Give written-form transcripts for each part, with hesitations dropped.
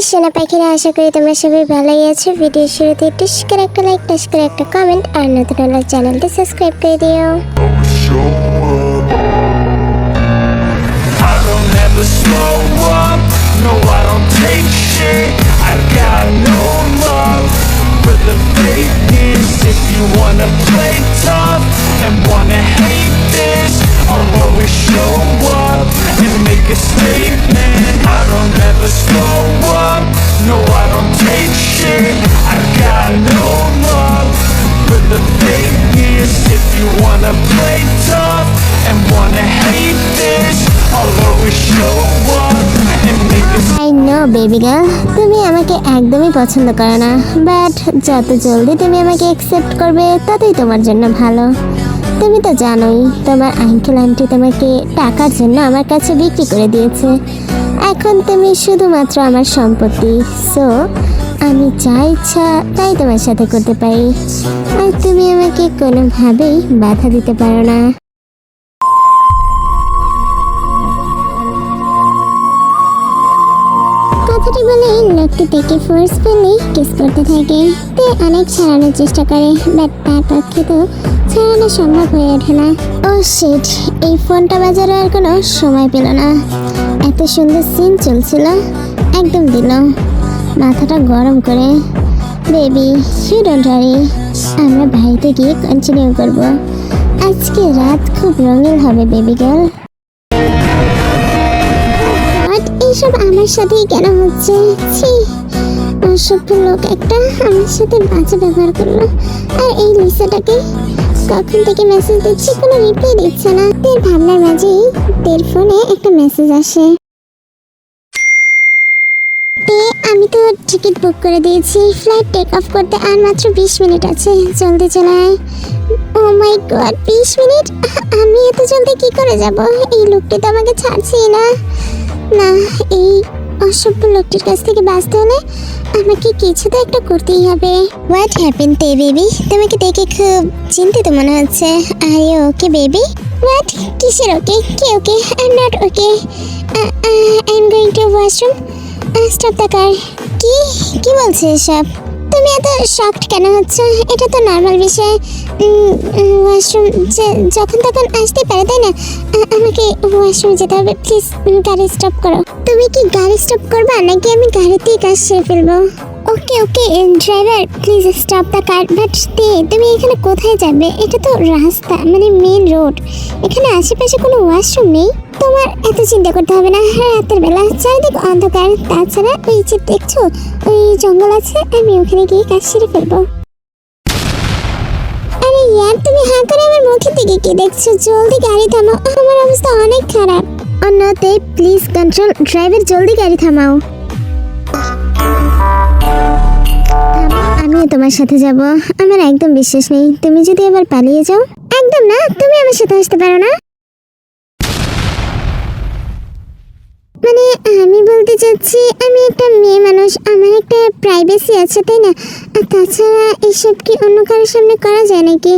সোনা পাখিরা, আশা করি তোমরা সবাই ভালোই আছো। ভিডিও শুরুতে টিস করে একটা লাইক, টাচ করে একটা কমেন্ট, আর নতুন হলে চ্যানেলটি সাবস্ক্রাইব করে দিও। I don't ever slow up, no I don't take shit. I got no love for the fakeness. If you wanna play tough and wanna hate this, I'll always show up and make a statement. I don't ever slow up, no I don't take shit. I got no love for the fakeness. If you wanna play tough and wanna hate this, I'll always show up and make a I know baby girl, তুমি আমাকে একদমই পছন্দ করো না, but যত জলদি তুমি আমাকে অ্যাকসেপ্ট করবে ততই তোমার জন্য ভালো। তুমি তো জানোই তোমার আঙ্কেল আন্টি তোমাকে টাকার জন্য আমার কাছে বিক্রি করে দিয়েছে। এখন তুমি শুধুমাত্র আমার সম্পত্তি, সো আমি যা ইচ্ছা তাই তোমার সাথে করতে পারি, আর তুমি আমাকে কোনোভাবেই বাধা দিতে পারো না। কথাটি বলে লোকটি থেকে ফোর্সফুলি কিস করতে থাকে। তে অনেক ছাড়ানোর চেষ্টা করে, বাট তার পক্ষে তো ছাড়ানো সম্ভব হয়ে ওঠে না। ও শিট, এই ফোনটা বাজারে আর কোনো সময় পেল না। এত সুন্দর সিন চলছিল, একদম দিল মাথাটা গরম করে। বেবি ইউ ডোন্ট ওয়ারি, আমরা বাড়িতে গিয়ে কন্টিনিউ করব। আজকে রাত খুব রঙিন হবে বেবি গার্ল। এইসব আমার সাথেই কেন হচ্ছে? ছি, অসভ্য লোক একটা আমার সাথে বাজে ব্যবহার করলো। আর এই লিসাটাকে কখন থেকে মেসেজ দিচ্ছি, কোনো রিপ্লাই দিচ্ছে না। তের ভাবনার মাঝেই তের ফোনে একটা মেসেজ আসে। আমি তো টিকিট বুক করে দিয়েছি, ফ্লাইট টেক অফ করতে আর মাত্র 20 মিনিট আছে, জলদি চলে আয়। ও মাই গড, 20 মিনিট? আমি এত জলদি কি করে যাব? এই লোকটি তো আমাকে ছাড়ছেই না। না, এই অসভ্য লোকটির কাছ থেকে বাঁচতে হলে আমাকে কিছু তো একটা করতেই হবে। What happened baby? তোমাকে দেখে খুব চিন্তিত মনে হচ্ছে। Are you okay baby? What? কিসের ওকে? কি okay? I am not okay. I am going to washroom. Stop the car. কি বলছে এসব? তুমি এত শকড কেন হচ্ছ? এটা তো নর্মাল বিষয়। ওয়াশরুম যখন তখন আসতে পারে, তাই না? আমাকে ওয়াশরুমে যেতে হবে, প্লিজ গাড়ি স্টপ করো। তুমি কি গাড়ি স্টপ করবা নাকি আমি গাড়িতেই কাজ সেরে ফেলবো? Okay okay driver, please stop the car. But তুমি এখানে কোথায় যাবে? এটা তো রাস্তা, মানে মেন রোড, এখানে আশেপাশে কোনো ওয়াশরুম নেই। তোমার এত চিন্তা করতে হবে না। রাতের বেলা চারিদিক অন্ধকার, তাছাড়া ওই যে দেখছো ওই জঙ্গল আছে, আমি ওখানে গিয়ে কাজ সেরে ফেলবো। আরে ইয়ার, তুমি হাঁ করে আমার মুখের দিকে কি দেখছো? জলদি গাড়ি থামাও, আমার অবস্থা অনেক খারাপ। অন্যতে প্লিজ কন্ট্রোল, ড্রাইভার জলদি গাড়ি থামাও। আমিও তোমার সাথে যাব। আমার একদম বিশ্বাস নেই তুমি যদি আবার পালিয়ে যাও। একদম না, তুমি আমার সাথে আসতে পারো না। মানে আমি বলতে চাচ্ছি, আমি একটা মেয়ে মানুষ, আমার একটা প্রাইভেসি আছে, তাই না? আর তাছাড়া এসব কি অন্য কারোর সামনে করা যায় নাকি?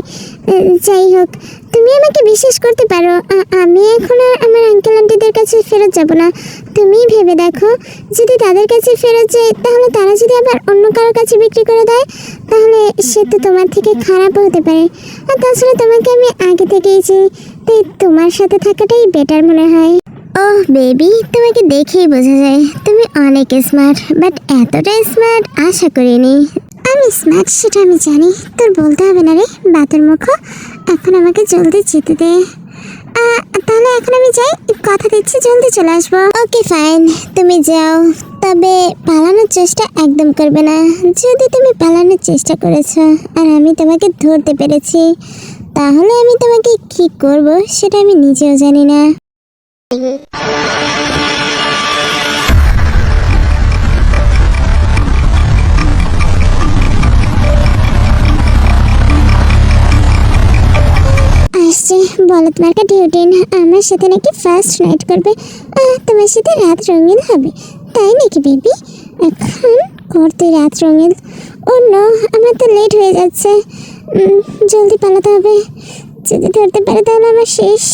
যাই হোক, তুমি আমাকে বিশ্বাস করতে পারো। আমি এখন আর আমার আঙ্কেল আন্টিদের কাছে ফেরত যাব না। তুমিই ভেবে দেখো, যদি তাদের কাছে ফেরত যাই তাহলে তারা যদি আবার অন্য কারোর কাছে বিক্রি করে দেয়, তাহলে সে তো তোমার থেকে খারাপও হতে পারে। আর তাছাড়া তোমাকে আমি আগে থেকেই চিনি, তাই তোমার সাথে থাকাটাই বেটার মনে হয়। ওহ বেবি, তোমাকে দেখেই বোঝা যায় তুমি অনেক স্মার্ট, বাট এতটা স্মার্ট আশা করিনি। আমি স্মার্ট সেটা আমি জানি, তোর বলতে হবে না রে বাতের মুখ। এখন আমাকে জলদি যেতে দে। তাহলে এখন আমি যাই, কথা দিচ্ছি জলদি চলে আসবো। ওকে ফাইন, তুমি যাও, তবে পালানোর চেষ্টা একদম করবে না। যদি তুমি পালানোর চেষ্টা করেছো আর আমি তোমাকে ধরতে পেরেছি, তাহলে আমি তোমাকে কি করব সেটা আমি নিজেও জানি না। আসছে বলো, তোমার ডিউটিন আমার সাথে নাকি ফার্স্ট নাইট করবে। তোমার সাথে রাত রঙিন হবে, তাই নাকি বেবি? এখন করতে রাত রঙিন। ও নো, আমার তো লেট হয়ে যাচ্ছে, জলদি পালাতে হবে। যদি ধরতে পারে তাহলে আমার শেষ।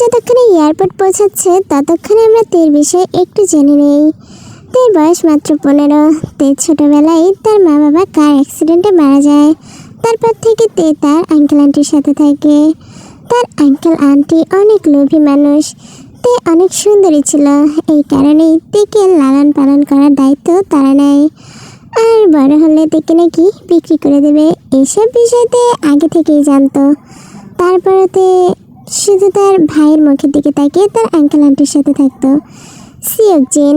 যতক্ষণে এয়ারপোর্ট পৌঁছাচ্ছে ততক্ষণে আমরা তের বিষয়ে একটু জেনে নেই। তের বয়স মাত্র 15। তে ছোটবেলায় তার মা বাবা কার অ্যাক্সিডেন্টে মারা যায়। তারপর থেকে তে তার আঙ্কেল আন্টির সাথে থাকে। তার আঙ্কেল আন্টি অনেক লোভী মানুষ। তে অনেক সুন্দরী ছিল, এই কারণেই তেকে লালন পালন করার দায়িত্ব তারা নেয়। আর বড় হলে তেকে নাকি বিক্রি করে দেবে, এসব বিষয়তে আগে থেকেই জানতো। তারপরেতে শুধু তার ভাইয়ের মুখের দিকে তাকিয়ে তার আঙ্কেল আন্টির সাথে থাকতো। সিওকজিন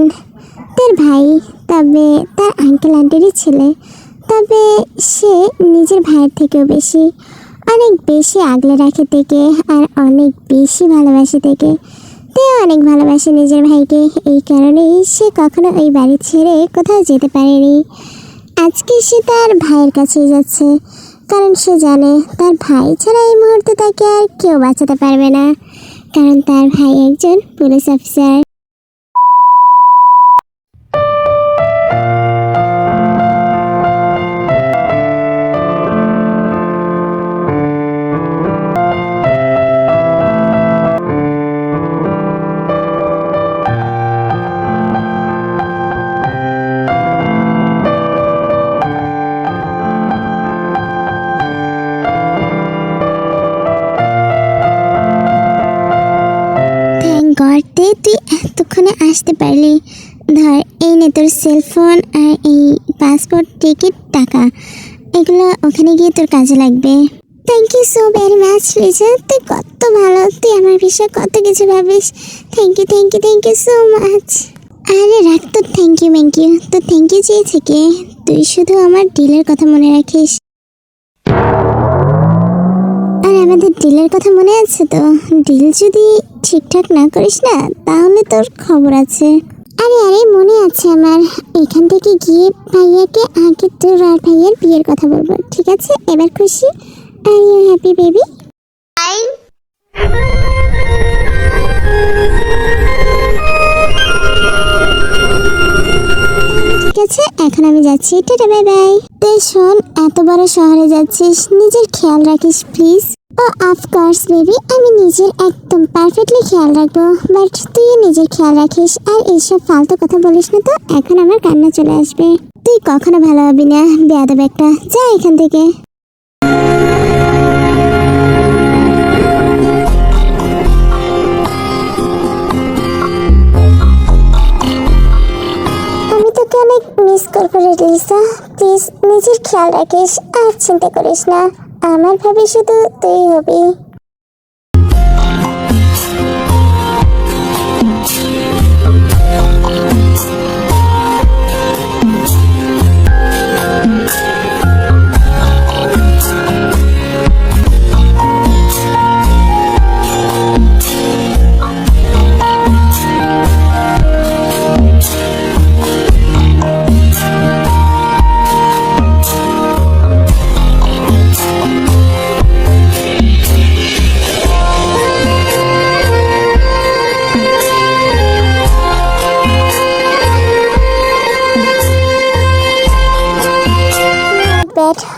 তার ভাই, তবে তার আঙ্কেল আন্টিরই ছেলে। তবে সে নিজের ভাইয়ের থেকেও বেশি, অনেক বেশি আগলে রাখে থেকে, আর অনেক বেশি ভালোবাসে থেকে। তেও অনেক ভালোবাসে নিজের ভাইকে, এই কারণেই সে কখনো ওই বাড়ি ছেড়ে কোথাও যেতে পারেনি। আজকে সে তার ভাইয়ের কাছেই যাচ্ছে, কারণ সে জানে তার ভাই ছাড়া এই মুহূর্তে তাকে আর কেউ বাঁচাতে পারবে না, কারণ তার ভাই একজন পুলিশ অফিসার। থ্যাংক গড তে তুই এতক্ষণে আসতে পারলি। ধর, এই নে তোর সেলফোন আর এই পাসপোর্ট, টিকিট, টাকা, এগুলো ওখানে গিয়ে তোর কাজে লাগবে। Thank you so very much Liza, তুই কত ভালো, তুই আমার বিষয়ে কত কিছু ভাবিস। Thank you thank you thank you so much. আরে রাখ তোর থ্যাংক ইউ তো থ্যাংক ইউ চেয়েছে কে? তুই শুধু আমার ডিলের কথা মনে রাখিস। আর আমাদের ডিলের কথা মনে আছে তো? ডিল যদি ঠিকঠাক না করিস না তাহলে তোর খবর আছে। আরে আরে মনে আছে আমার। এখান থেকে গিয়ে ভাইয়াকে আগে তোর আর ভাইয়ের বিয়ের কথা বলবো, ঠিক আছে? এবার খুশি? Are you happy baby? ঠিক আছে, এখন আমি যাচ্ছি, টাটা বাই বাই। তে শোন, এত বড় শহরে যাচ্ছিস, নিজের খেয়াল রাখিস প্লিজ। ও অফকোর্স বেবি, আমি নিজের একদম পারফেক্টলি খেয়াল রাখবো, বাট তুই নিজের খেয়াল রাখিস আর এইসব ফালতু কথা বলিস না তো, এখন আমার কান্না চলে আসবে। তুই কখনো ভালো হবি না, বেয়াদব একটা, যা এখান থেকে। আমি তোকে অনেক মিস করবো রে লিসা, প্লিজ নিজের খেয়াল রাখিস আর চিন্তা করিস না, আমার ভাবি শুধু তুই হবি।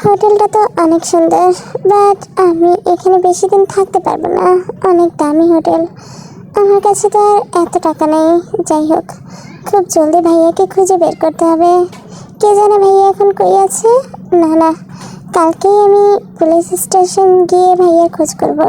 হোটেলটা তো অনেক সুন্দর, বাট আমি এখানে বেশি দিন থাকতে পারবো না, অনেক দামি হোটেল, আমার কাছে তো আর এত টাকা নেই। যাই হোক, খুব জলদি ভাইয়াকে খুঁজে বের করতে হবে। কে জানে ভাইয়া এখন কই আছে? না, কালকেই আমি পুলিশ স্টেশন গিয়ে ভাইয়ার খোঁজ করবো।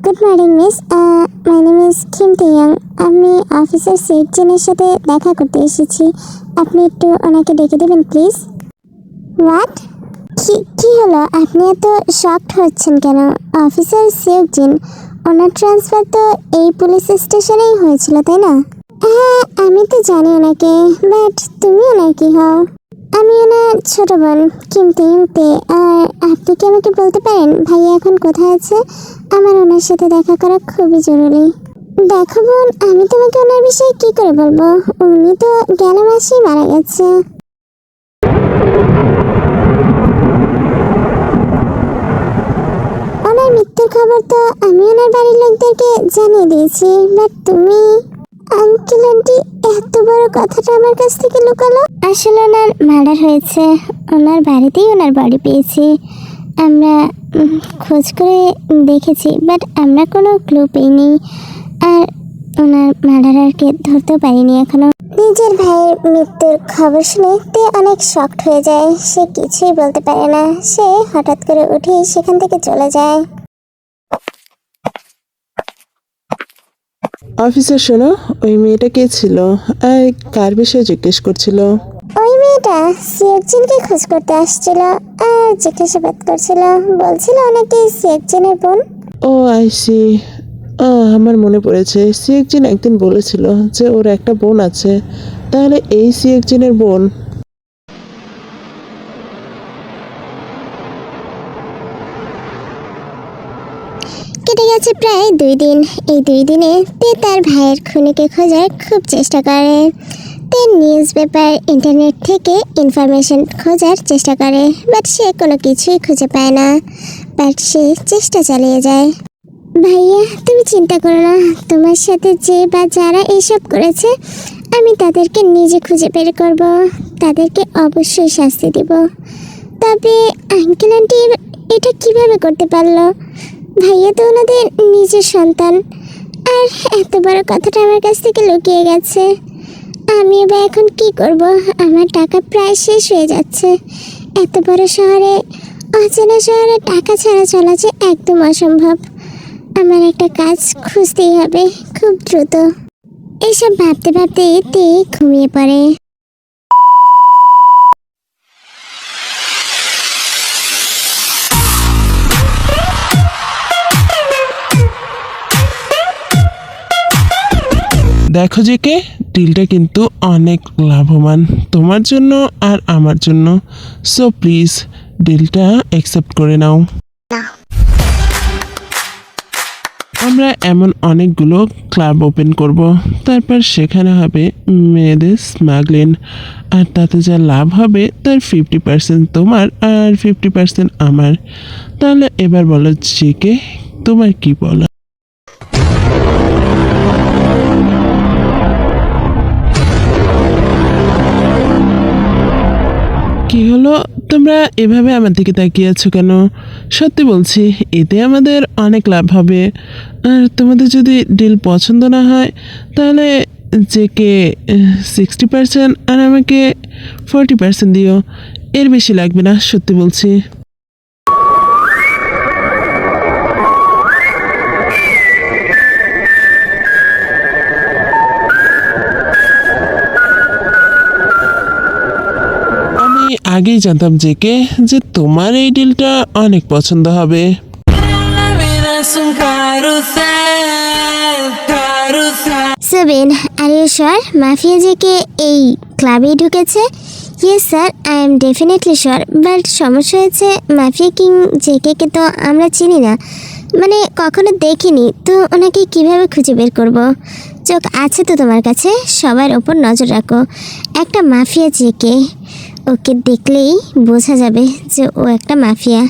Good morning miss, my name is Kim Tiang. আমি অফিসার সেকজিনের সাথে দেখা করতে এসেছি, আপনি একটু ওনাকে ডেকে দেবেন প্লিজ। হোয়াট? কি কি হলো, আপনি এত শকড হচ্ছেন কেন? অফিসার সিওকজিন, ওনার ট্রান্সফার তো এই পুলিশ স্টেশনেই হয়েছিল, তাই না? হ্যাঁ, আমি তো জানি ওনাকে, বাট তুমি ওনার কি হও? আমি ওনার ছোট বোন কিমতে ইমতে। আর আপনি কি আমাকে বলতে পারেন ভাইয়া এখন কোথায় আছে? আমার ওনার সাথে দেখা করা খুবই জরুরি। দেখো বোন, আমি তোমাকে ওনার বিষয়ে কি করে বলবো? উনি তো গেল মাসেই মারা গেছে। ওনার মৃত্যুর খবর তো আমি ওনার বাড়ির লোকদেরকে জানিয়ে দিয়েছি, বাট তুমি আঙ্কেল আন্টি এত বড় কথাটা আমার কাছ থেকে লুকালো। আসলে ওনার মার্ডার হয়েছে, ওনার বাড়িতেই ওনার বাড়ি পেয়েছি। আমরা খোঁজ করে দেখেছি, বাট আমরা কোনো ক্লু পাইনি। আর ওনার মার্ডারারকে ধরতেও পারিনি এখনো। নিজের ভাইয়ের মৃত্যুর খবর শুনে তে অনেক শকড হয়ে যায়। সে কিছুই বলতে পারে না। সে হঠাৎ করে উঠেই সেখান থেকে চলে যায়। অফিসার শোনো, ওই মেয়েটা কে ছিল আর কার বিষয়ে জিজ্ঞেস করছিল? ওই মেয়েটা সিয়াকজিনকে খোঁজ করতে আসছিল আর জিজ্ঞাসাবাদ করছিল। বলছিল নাকি সিয়াকজিনের বোন। ও আইসি, আমার মনে পড়েছে, সিএকজিন একদিন বলেছিল যে ওর একটা বোন আছে। তাহলে এই সিএকজিনের বোন। কেটে গেছে প্রায় 2 দিন। এই 2 দিনে তে তার ভাইয়ের খুনিকে খোঁজার খুব চেষ্টা করে। তে নিউজ পেপার, ইন্টারনেট থেকে ইনফরমেশন খোঁজার চেষ্টা করে, বাট সে কোনো কিছুই খুঁজে পায় না। বাট সে চেষ্টা চালিয়ে যায়। ভাইয়া, তুমি চিন্তা করো না, তোমার সাথে যে বা যারা এইসব করেছে আমি তাদেরকে নিজে খুঁজে বের করব। তাদেরকে অবশ্যই শাস্তি দেব। তবে আঙ্কেল আন্টি এটা কিভাবে করতে পারলো? ভাইয়া তো ওনাদের নিজের সন্তান, আর এত বড় কথাটা আমার কাছ থেকে লুকিয়ে গেছে। আমি এবার এখন কি করব? আমার টাকা প্রায় শেষ হয়ে যাচ্ছে। এত বড় শহরে, অচেনা শহরে টাকা ছাড়া চলা যে একদম অসম্ভব। আমার একটা কাজ খুঁজতেই হবে খুব দ্রুত। এসব ভাবতে ভাবতে তে ঘুমিয়ে পড়ে। দেখো যে কে, ডিলটা কিন্তু অনেক লাভবান তোমার জন্য আর আমার জন্য। সো প্লিজ ডিলটা অ্যাকসেপ্ট করে নাও। আমরা এমন অনেকগুলো ক্লাব ওপেন করব, তারপর সেখানে হবে মেয়েদের স্মাগলিং। আর তাতে যা লাভ হবে তার 50% তোমার আর 50% আমার। তাহলে এবার বলো জিকে, তোমার কি বলো? কি হলো, তোমরা এভাবে আমার দিকে তাকিয়ে আছো কেন? সত্যি বলছি, এতে আমাদের অনেক লাভ হবে। আর তোমাদের যদি ডিল পছন্দ না হয় তাহলে যে কে 60% আর আমাকে 40% দিও। এর বেশি লাগবে না, সত্যি বলছি। আমি আগেই জানতাম যে তোমার এই ডিলটা অনেক পছন্দ হবে। সেভেন, আর ইউ শিওর মাফিয়া জেকে এই ক্লাবেই ঢুকেছে? Yes sir, I am definitely sure. But সমস্যা হয়েছে, মাফিয়া কিং জেকে তো আমরা চিনি না, মানে কখনো দেখিনি। তো ওনাকে কিভাবে খুঁজে বের করব? চোখ আছে তো তোমার কাছে, সবার ওপর নজর রাখো। একটা মাফিয়া জেকে, ওকে দেখলেই বোঝা যাবে যে ও একটা মাফিয়া।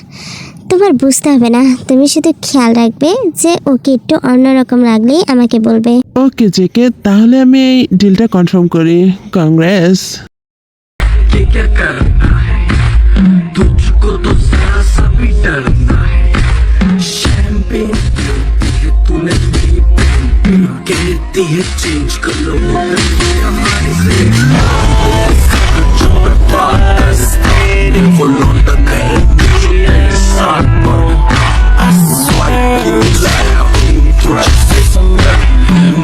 তোমার বুঝতে হবে না, তুমি শুধু খেয়াল রাখবে যে ওকে একটু অন্যরকম লাগলেই আমাকে বলবে। ওকে জেকে, তাহলে আমি এই ডিলটা কনফার্ম করি। কংগ্রেস। ये क्या करना है तुझको तो जरा सा भी डरना है शैंपेन तूने कहती है चेंज कर लो वो लौटा नहीं साथ पर स्वाइप लाया थोड़ा से संग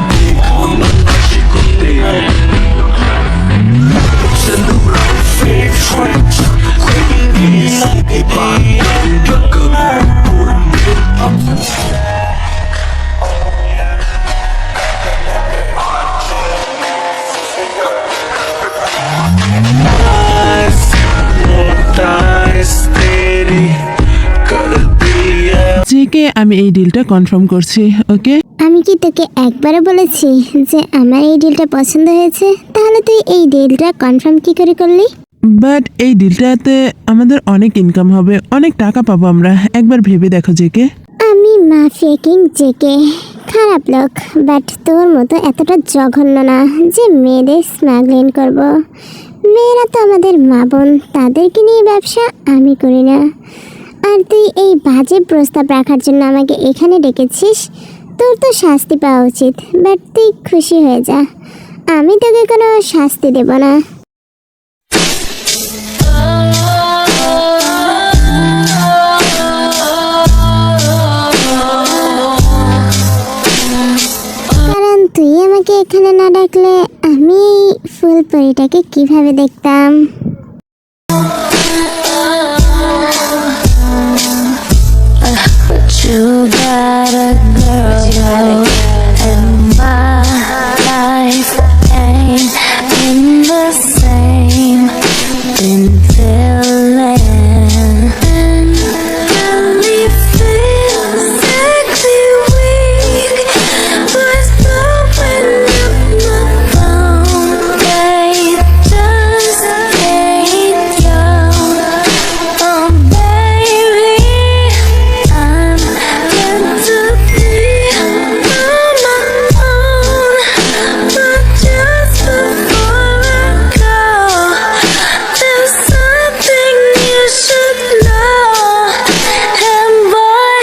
देख नशे को तेरे Send around fake friends, quick JK আমি এই ডিলটা কনফার্ম করছি। ওকে, আমি কি তোকে একবারও বলেছি যে আমার এই ডিলটা পছন্দ হয়েছে? তাহলে তুই এই ডিলটা কনফার্ম কি করে করলি? বাট এই ডিলটাতে আমাদের অনেক ইনকাম হবে, অনেক টাকা পাবো আমরা। একবার ভেবে দেখো জেকে। আমি মাফিয়া কিং জেকে, খারাপ লোক, বাট তোর মতো এতটা জঘন্য না যে মেয়েদের স্মাগলিং করব। মেয়েরা তো আমাদের মা বোন, তাদেরকে নিয়ে ব্যবসা আমি করি না। আর তুই এই বাজে প্রস্তাব রাখার জন্য আমাকে এখানে ডেকেছিস, তোর তো শাস্তি পাওয়া উচিত। বাট তুই খুশি হয়ে যা, আমি তোকে কোনো শাস্তি দেব না। কারণ তুই আমাকে এখানে না ডাকলে আমি এই ফুল পরিটাকে কিভাবে দেখতাম? You got a girl, and my life ain't in the same until then. And me feel sickly weak, was blowing up my phone. They just ain't young. Oh baby, I'm meant to be on my own, but just before I go, there's something you should know. And boy,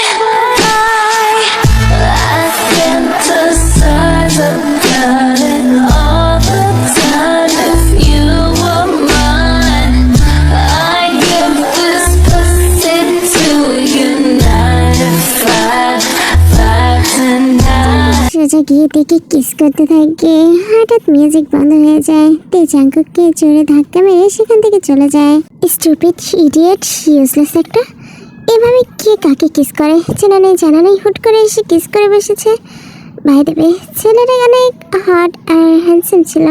I fantasize about it all the time. If you were mine, I'd give this pussy to you 9 to 5, 5 to 9. সোজা গিয়ে দেখে kiss করতে থাকে, হঠাৎ music বন্ধ হয়ে যায়। তে জাঙ্কুককে জোরে ধাক্কা মেরে সেখান থেকে চলে যায়। স্টুপিড, ইডিয়েট, ইউজলেস একটা। এভাবে কে কাকে কিস করে চেনা নেই জানা নেই, হুট করে এসে কিস করে বসেছে। বাই দেবে ছেলেটা অনেক হট আর হ্যান্ডসাম ছিল।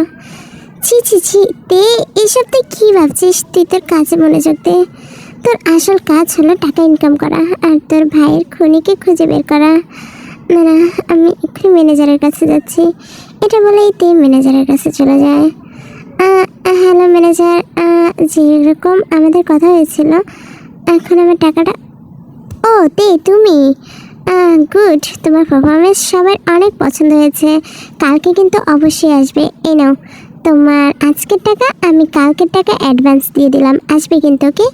ছি ছি ছি, তে এসব তুই কী ভাবছিস? তুই তোর কাজে মনোযোগ দে। তোর আসল কাজ হলো টাকা ইনকাম করা আর তোর ভাইয়ের খুনিকে খুঁজে বের করা। না না, আমি এক্ষুনি ম্যানেজারের কাছে যাচ্ছি। এটা বলেই তে ম্যানেজারের কাছে চলে যায়। হ্যালো ম্যানেজার, যেরকম আমাদের কথা হয়েছিল, এখন আমার টাকাটা। ও তে, তুমি? গুড, তোমার পারফরমেন্স সবার অনেক পছন্দ হয়েছে। কালকে কিন্তু অবশ্যই আসবে। এই নাও তোমার আজকের টাকা, আমি কালকের টাকা অ্যাডভান্স দিয়ে দিলাম। আসবে কিন্তু, okay?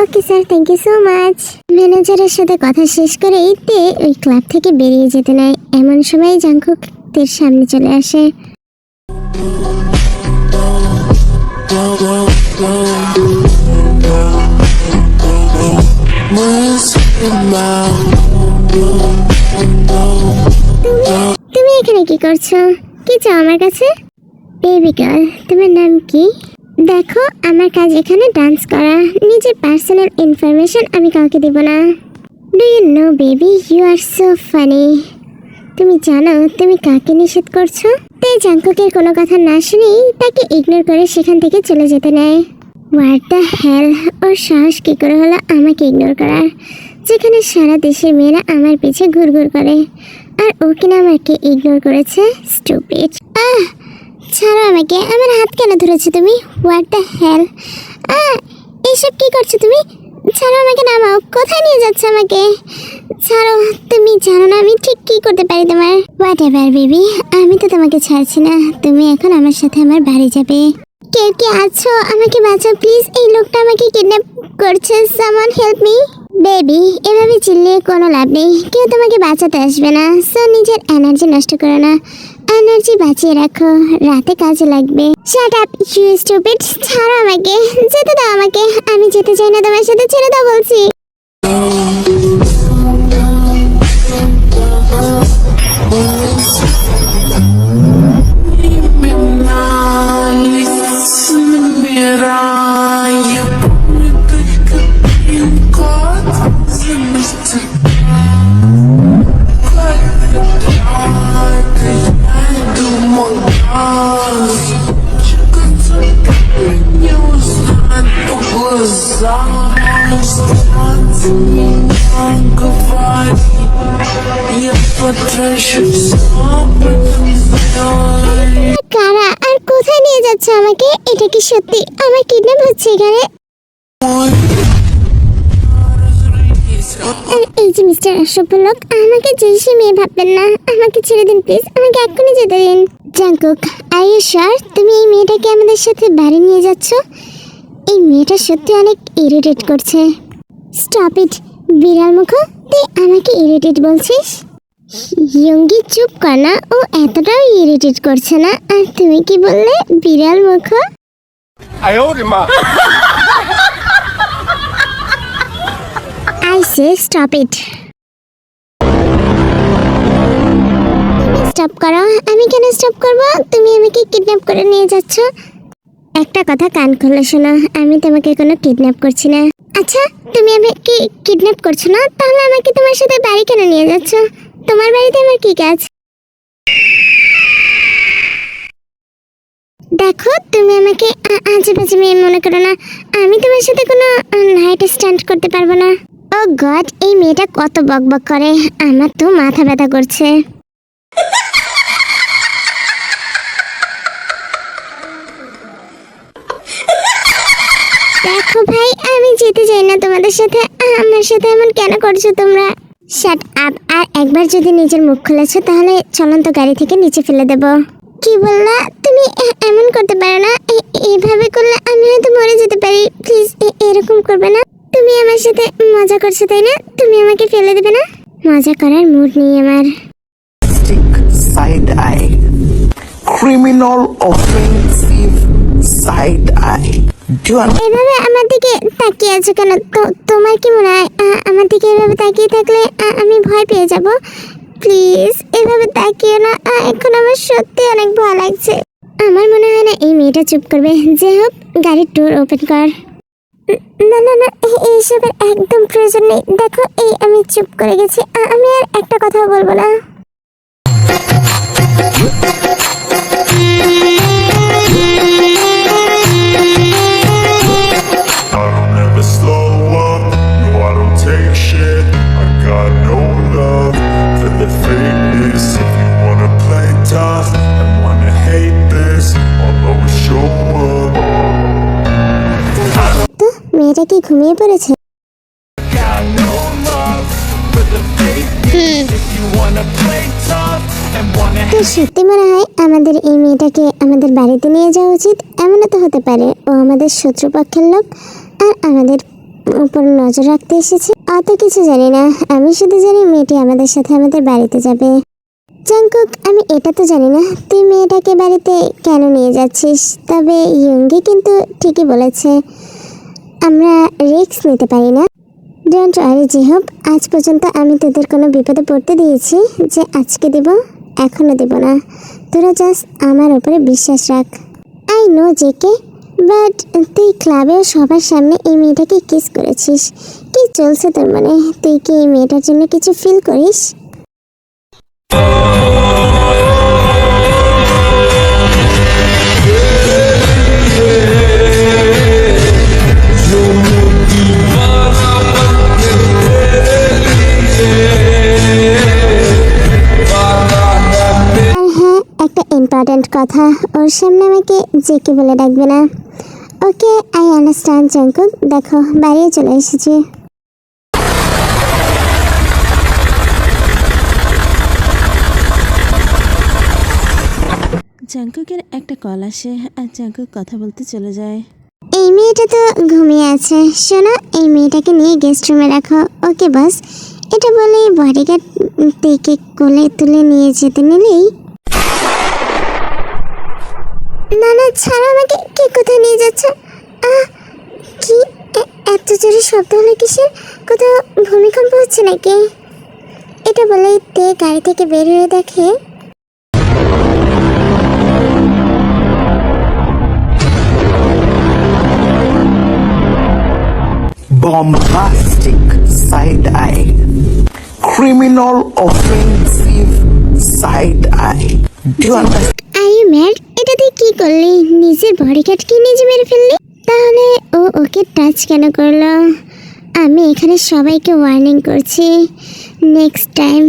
Okay sir, thank you so much. ম্যানেজারের সাথে কথা শেষ করেই তে ওই ক্লাব থেকে বেরিয়ে যেতে নেয়। এমন সময় জাংকুক তের সামনে চলে আসে। তুমি এখানে কি করছো? কি চাও আমার কাছে? বেবি গার্ল, তোমার নাম কি? দেখো, আমার কাজ এখানে ডান্স করা। নিজের পার্সোনাল ইনফরমেশন আমি কাউকে দেব না। Do you know baby, you are so funny. তুমি জানো তুমি কাকে নিষেধ করছো? তে জাংকুকের কোনো কথা না শুনেই তাকে ইগনোর করে সেখান থেকে চলে যেতে নেয়। হোয়াট দ্য হেল, ওর সাহস কী করে হলো আমাকে ইগনোর করার, যেখানে সারা দেশের মেয়েরা আমার পিছে ঘুরঘুর করে, আর ও কিনা আমাকে ইগনোর করেছে। স্টুপিড। ছাড়ো আমাকে, আমার হাত কেন ধরেছো তুমি? হোয়াট দ্য হেল, এইসব কি করছো তুমি? ছাড়ো আমাকে, নামাও। কোথায় নিয়ে যাচ্ছ আমাকে? ছাড়ো, তুমি জানো না আমি ঠিক কি করতে পারি তোমার। হোয়াট এভার বেবি, আমি তো তোমাকে ছাড়ছি না। তুমি এখন আমার সাথে আমার বাড়ি যাবে। কেউ কি আছো? আমাকে বাঁচাও প্লিজ, এই লোকটা আমাকে কিডন্যাপ করছে। Someone help me. বেবি, এভাবে চিল্লিয়ে কোনো লাভ নেই, কেউ তোমাকে বাঁচাতে আসবে না। সো নিজের এনার্জি নষ্ট করো না, এনার্জি বাঁচিয়ে রাখো, রাতে কাজে লাগবে। Shut up you stupid. ছাড়ো আমাকে, যেতে দাও আমাকে। আমি যেতে চাই না তোমার সাথে, ছেড়ে দাও বলছি। Stars, attention. Something feeling. কারা আর কোথায় নিয়ে যাচ্ছে আমাকে? এটা কি সত্যি আমার কিডন্যাপ হচ্ছে এখানে? আর এই যে মিস্টার অসভ্য লোক, আমাকে যে সে মেয়ে ভাববেন না, আমাকে ছেড়ে দিন প্লিজ, আমাকে এক্ষুনি যেতে দিন। জাঙ্কুক, আর ইউ শিওর তুমি এই মেয়েটাকে আমাদের সাথে বাড়ি নিয়ে যাচ্ছ? এই মেয়েটা সত্যি অনেক ইরিটেট করছে। স্টপ ইট বিড়াল মুখ, তুই আমাকে ইরিটেট বলছিস? ইয়ঙ্গি চুপ কর না, ও এতটাও ইরিটেট করছে না। আর তুমি কি বললে বিড়াল মুখ? I say stop it. Stop করো। আমি কেন স্টপ করব? তুমি আমাকে কিডন্যাপ করে নিয়ে যাচ্ছ। একটা কথা কান খুলে শোনো, আমি তোমাকে কোনো কিডন্যাপ করছি না। আচ্ছা, তুমি আমাকে কিডন্যাপ করছো না, তাহলে আমাকে তোমার সাথে বাড়ি কেন নিয়ে যাচ্ছ? তোমার বাড়িতে আমার কি কাজ? দেখো, তুমি আমাকে আজেবাজে মেয়ে মনে করো না। আমি তোমার সাথে কোনো নাইট স্ট্যান্ড করতে পারবো না। ও গড, এই মেয়েটা কত বকবক করে, আমার তো মাথা ব্যথা করছে। দেখো ভাই, আমি যেতে চাই না তোমাদের সাথে। আমার সাথে এমন কেন করছো তোমরা? Shut up! আর একবার যদি নিজের মুখ খুলেছো তাহলে চলন্ত গাড়ি থেকে নিচে ফেলে দেব। কি বললা তুমি? এমন করতে পারো না। এইভাবে করলে আমি হয়তো মরে যেতে পারি। প্লিজ এরকম করবে না। তুমি আমার সাথে মজা করছো তাই না? তুমি আমাকে ফেলে দেবে না? মজা করার মুড নেই আমার। Side eye. Criminal offensive side eye. Do you understand? এভাবে আমার দিকে তাকিয়ে আছো কেন? তোমার কি মনে হয় আমার দিকে এভাবে তাকিয়ে থাকলে আমি ভয় পেয়ে যাব? প্লিজ এভাবে তাকিও না। এখন আমার সত্যি অনেক ভয় লাগছে। আমার মনে হয় না এই মেয়েটা চুপ করবে। যে হোক, গাড়ির ডোর ওপেন কর। না না না, এইসবের একদম প্রয়োজন নেই। দেখো, এই আমি চুপ করে গেছি। আমি আর একটা কথাও বলবো না। I don't ever slow up, no I don't take shit. I got no love for the fakeness. If you wanna play tough and wanna hate this, I'll always show up. তো মেয়েটা কি ঘুমিয়ে পড়েছে? Got no love for the fakeness. If you wanna play tough and wanna তো সত্যি মনে হয় আমাদের এই মেয়েটাকে আমাদের বাড়িতে নিয়ে যাওয়া উচিত। এমনও তো হতে পারে ও আমাদের শত্রুপক্ষের লোক আর আমাদের উপর নজর রাখতে এসেছে। অত কিছু জানি না, আমি শুধু জানি মেয়েটি আমাদের সাথে আমাদের বাড়িতে যাবে। জাঙ্কুক, আমি এটা তো জানি না তুই মেয়েটাকে বাড়িতে কেন নিয়ে যাচ্ছিস। তবে ইয়ঙ্গি কিন্তু ঠিকই বলেছে, আমরা রিস্ক নিতে পারি না। ডোন্ট ওয়ারি জিহব, আজ পর্যন্ত আমি তোদের কোনো বিপদে পড়তে দিয়েছি যে আজকে দেব, এখনো দেব না। তোরা জাস্ট আমার উপরে বিশ্বাস রাখ। আই নো জেকে, বাট তুই ক্লাবেও সবার সামনে এই মেয়েটাকে কিস করেছিস। কি চলছে তোর মনে? তুই কি এই মেয়েটার জন্য কিছু ফিল করিস? একটা ইম্পর্ট্যান্ট কথা, ওর সামনে আমাকে জেকে বলে ডাকবে না। ওকে, আই আন্ডারস্ট্যান্ড জাঙ্কুক। দেখো, বাড়িয়ে চলে এসেছি। জাঙ্কুকের একটা কল আসে আর জাঙ্কুক কথা বলতে চলে যায়। এই মেয়েটা তো ঘুমিয়ে আছে। শোনো, এই মেয়েটাকে নিয়ে গেস্ট রুমে রাখো। ওকে বস, এটা বলে বডিগার্ড থেকে কোলে তুলে নিয়ে যেতে নিলেই। না না, ছাড়ো আমাকে। কে কোথায় নিয়ে যাচ্ছ? কি এত জোরে শব্দ হলো কিসের? কোথাও ভূমিকম্প হচ্ছে নাকি? এটা বলেই তে গাড়ি থেকে বের হয়ে দেখে Bombastic side eye. Criminal offensive side eye. Do you understand? Are you mad? এটা তুই কি করলি? নিজের বডিগার্ডকে নিজে মেরে ফেললি? তাহলে ও ওকে টাচ কেন করলো? আমি এখানে সবাইকে ওয়ার্নিং করছি, নেক্সট টাইম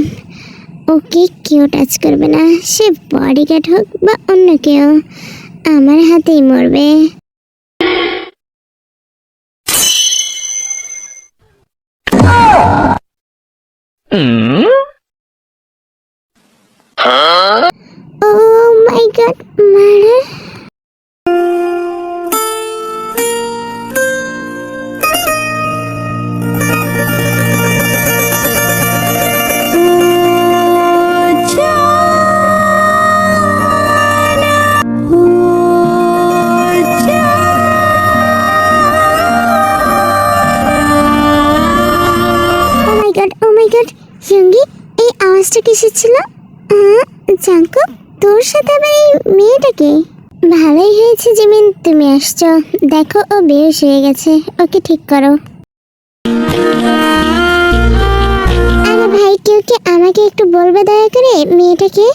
ওকে কেউ টাচ করবে না, সে বডিগার্ড হোক বা অন্য কেউ, আমার হাতেই মরবে। ও মাই গড, মার্ডার! ও মাই গড, সঙ্গী, এই আওয়াজটা কিসের ছিল? জাঙ্কুক, তোর সাথে আবার এই মেয়েটাকে? ভালোই হয়েছে জিমিন তুমি আসছো। দেখো ও বেহুশ হয়ে গেছে, ওকে ঠিক করো। আরে ভাই, কেউ কি আমাকে একটু বলবে দয়া করে মেয়েটাকে?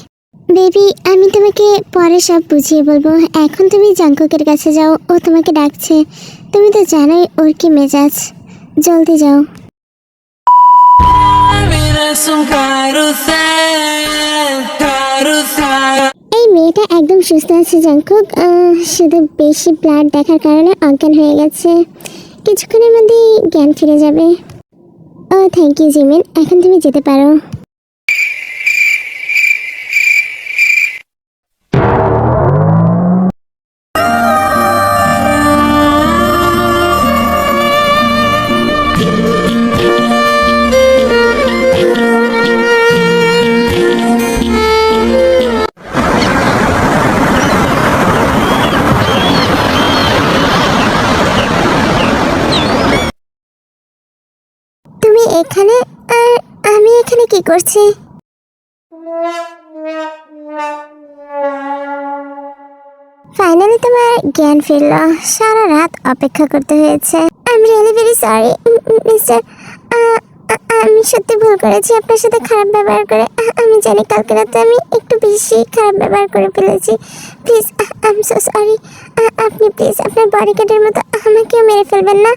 বেবি, আমি তোমাকে পরে সব বুঝিয়ে বলবো, এখন তুমি জাঙ্কুকের কাছে যাও, ও তোমাকে ডাকছে। তুমি তো জানোই ওর কি মেজাজ। জলদি যাও। এই মেয়েটা একদম সুস্থ আছে জাঙ্কুক, শুধু বেশি ব্লাড দেখার কারণে অজ্ঞান হয়ে গেছে। কিছুক্ষণের মধ্যেই জ্ঞান ফিরে যাবে। ও থ্যাংক ইউ জিমিন, এখন তুমি যেতে পারো। তুমি এখানে, আর আমি এখানে কি করছি? ফাইনালি তোমার জ্ঞান ফিরল। সারা রাত অপেক্ষা করতে হয়েছে। I am really very sorry mister. আমি সত্যি ভুল করেছি আপনার সাথে খারাপ ব্যবহার করে। আমি জানি কালকে রাতে আমি একটু বেশি খারাপ ব্যবহার করে ফেলেছি। Please, I am so sorry. আপনি প্লিজ আপনার বডিগার্ডের মতো আমাকেও মেরে ফেলবেন না।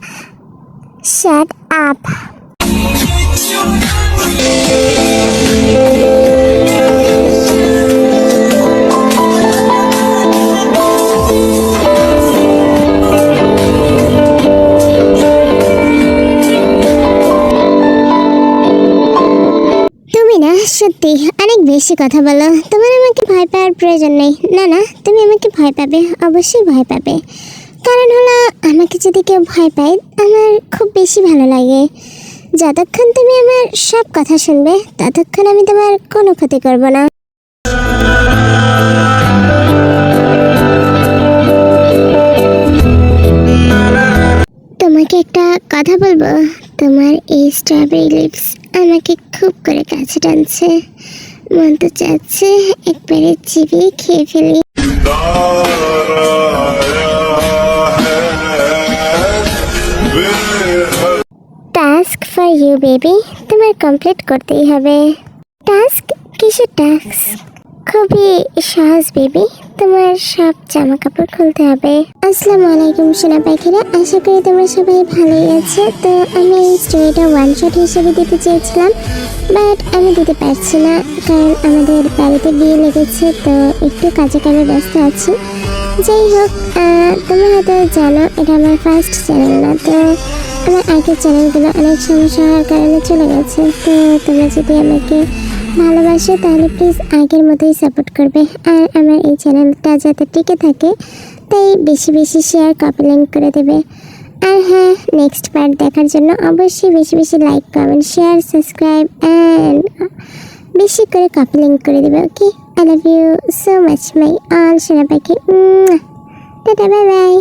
Shut up. তুমি না সত্যি অনেক বেশি কথা বলো। তোমার আমাকে ভয় পাওয়ার প্রয়োজন নেই। না না, তুমি আমাকে ভয় পাবে, অবশ্যই ভয় পাবে। কারণ হলো, আমাকে যদি কেউ ভয় পায় আমার খুব বেশি ভালো লাগে। যতক্ষণ তুমি আমার সব কথা শুনবে ততক্ষণ আমি তোমার কোনো ক্ষতি করব না। তোমাকে একটা কথা বলবো। তোমার এই স্ট্রবেরি লিপস আমাকে খুব করে কাছে টানছে। মন তো চাচ্ছে একবারে চিবিয়ে খেয়ে ফেলি। টাস্ক ফর ইউ বেবি, তোমার কমপ্লিট করতেই হবে। টাস্ক? কিসের টাস্ক? খুবই সহজ বেবি, তোমার সব জামা কাপড় খুলতে হবে। আসসালামু আলাইকুম সোনা পাখিরা, আশা করি তোমরা সবাই ভালোই আছো। তো আমি এই স্টোরিটা ওয়ান শট হিসেবে দিতে চেয়েছিলাম, বাট আমি দিতে পারছি না, কারণ আমাদের বাড়িতে বিয়ে লেগেছে, তো একটু কাজে কামে ব্যস্ত আছি। যাই হোক, তোমরা হয়তো জানো এটা আমার ফার্স্ট চ্যানেল না, তো আমার আগের চ্যানেলগুলো অনেক সমস্যা হওয়ার কারণে চলে গেছে। তো তোমরা যদি আমাকে ভালোবাসো তাহলে প্লিজ আগের মতোই সাপোর্ট করবে। আর আমার এই চ্যানেলটা যাতে টিকে থাকে তাই বেশি বেশি শেয়ার, কপি লিঙ্ক করে দেবে। আর হ্যাঁ, নেক্সট পার্ট দেখার জন্য অবশ্যই বেশি বেশি like, comment, share, subscribe and বেশি করে কপি লিঙ্ক করে দেবে। Okay, I love you so much my all সোনা পাখি। Tata, bye by.